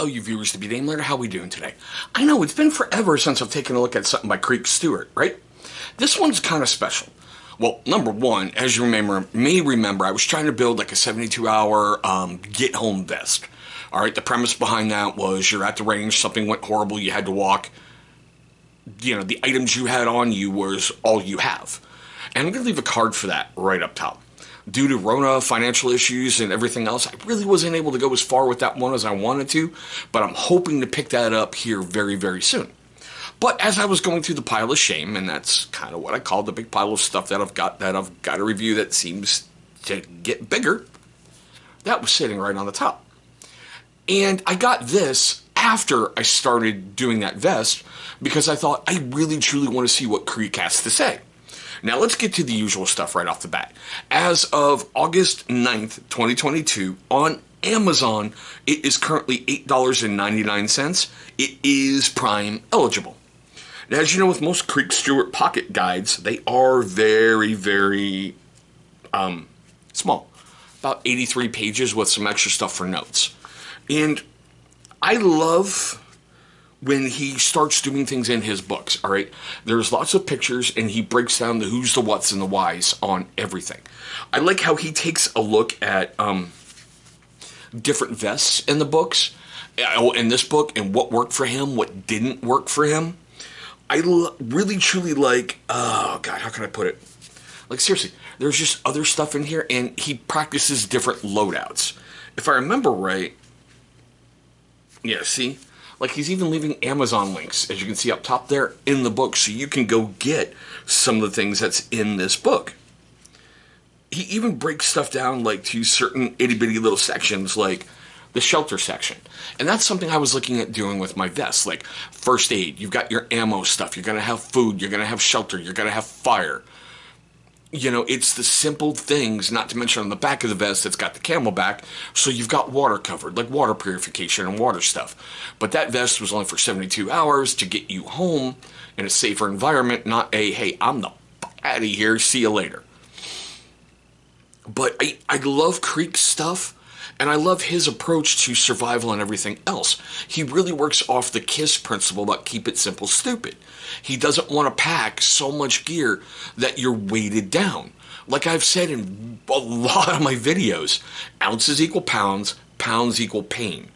all you viewers to be named later, how we doing today? I know it's been forever since I've taken a look at something by Stewart, right? This one's kind of special. Well, number one, as you may remember, I was trying to build like a 72-hour get home vest. All right, the premise behind that was you're at the range, something went horrible, you had to walk. You know, the items you had on you was all you have. And I'm going to leave a card for that right up top. Due to Rona, financial issues, and everything else, I really wasn't able to go as far with that one as I wanted to, but I'm hoping to pick that up here very, very soon. But as I was going through the pile of shame, and that's kind of what I call the big pile of stuff that I've got to review that seems to get bigger, that was sitting right on the top. And I got this after I started doing that vest because I thought I really, truly want to see what Creek has to say. Now, let's get to the usual stuff right off the bat. As of August 9th, 2022, on Amazon, it is currently $8.99. It is Prime eligible. Now, as you know, with most Stewart pocket guides, they are very, very small. About 83 pages with some extra stuff for notes. And I love when he starts doing things in his books, all right? There's lots of pictures, and he breaks down the who's, the what's, and the whys on everything. I like how he takes a look at different vests in the books, in this book, and what worked for him, what didn't work for him. I really, truly like, oh, God, how can I put it? Like, seriously, there's just other stuff in here, and he practices different loadouts. If I remember right, yeah, see? Like, he's even leaving Amazon links, as you can see up top there, in the book, so you can go get some of the things that's in this book. He even breaks stuff down, like, to certain itty-bitty little sections, like the shelter section. And that's something I was looking at doing with my vest. Like, first aid, you've got your ammo stuff, you're going to have food, you're going to have shelter, you're going to have fire. You know, it's the simple things, not to mention on the back of the vest, it's got the camelback, so you've got water covered, like water purification and water stuff. But that vest was only for 72 hours to get you home in a safer environment, not a, hey, I'm the fuck out of here, see you later. But I love Creek's stuff, and I love his approach to survival and everything else. He really works off the KISS principle about keep it simple, stupid. He doesn't want to pack so much gear that you're weighted down. Like I've said in a lot of my videos, ounces equal pounds, pounds equal pain.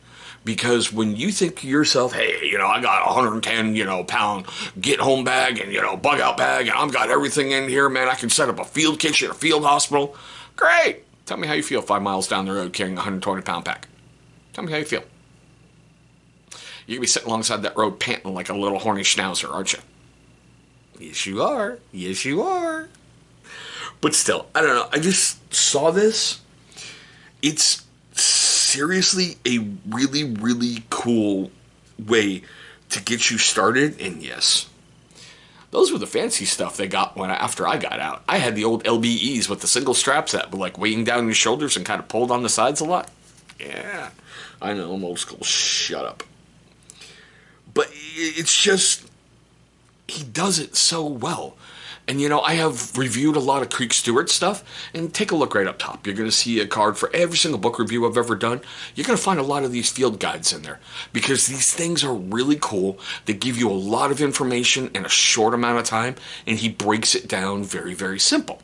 Because when you think to yourself, hey, you know, I got a 110, pound get home bag and, bug out bag, and I've got everything in here, man, I can set up a field kitchen, a field hospital. Great. Tell me how you feel 5 miles down the road carrying a 120-pound pack. Tell me how you feel. You're going to be sitting alongside that road panting like a little horny schnauzer, aren't you? Yes, you are. Yes, you are. But still, I don't know. I just saw this. It's seriously a really, really cool way to get you started. And yes, those were the fancy stuff they got after I got out. I had the old LBEs with the single straps that were like weighing down your shoulders and kind of pulled on the sides a lot. Yeah, I know, I'm old school. Shut up. But it's just, he does it so well. And, I have reviewed a lot of Stewart stuff, and take a look right up top. You're going to see a card for every single book review I've ever done. You're going to find a lot of these field guides in there, because these things are really cool. They give you a lot of information in a short amount of time, and he breaks it down very, very simple.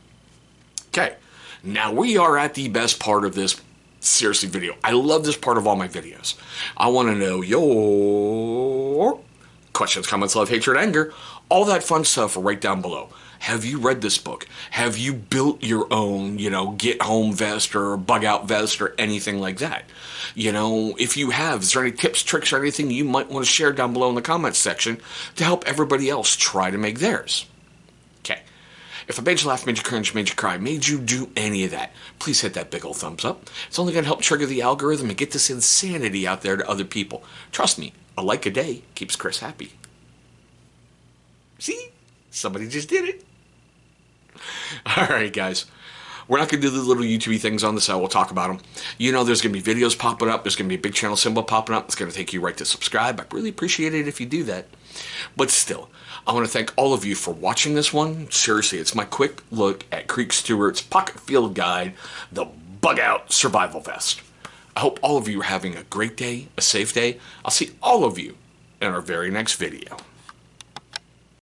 Okay, now we are at the best part of this seriously video. I love this part of all my videos. I want to know your questions, comments, love, hatred, anger, all that fun stuff right down below. Have you read this book? Have you built your own, get home vest or bug out vest or anything like that? If you have, is there any tips, tricks, or anything you might want to share down below in the comments section to help everybody else try to make theirs? Okay. If I made you laugh, made you cringe, made you cry, made you do any of that, please hit that big old thumbs up. It's only going to help trigger the algorithm and get this insanity out there to other people. Trust me, a like a day keeps Chris happy. See? Somebody just did it. Alright, guys. We're not going to do the little YouTube things on the side. We'll talk about them. There's going to be videos popping up. There's going to be a big channel symbol popping up. It's going to take you right to subscribe. I really appreciate it if you do that. But still, I want to thank all of you for watching this one. Seriously, it's my quick look at Stewart's Pocket Field Guide, the Bug Out Survival Vest. I hope all of you are having a great day, a safe day. I'll see all of you in our very next video.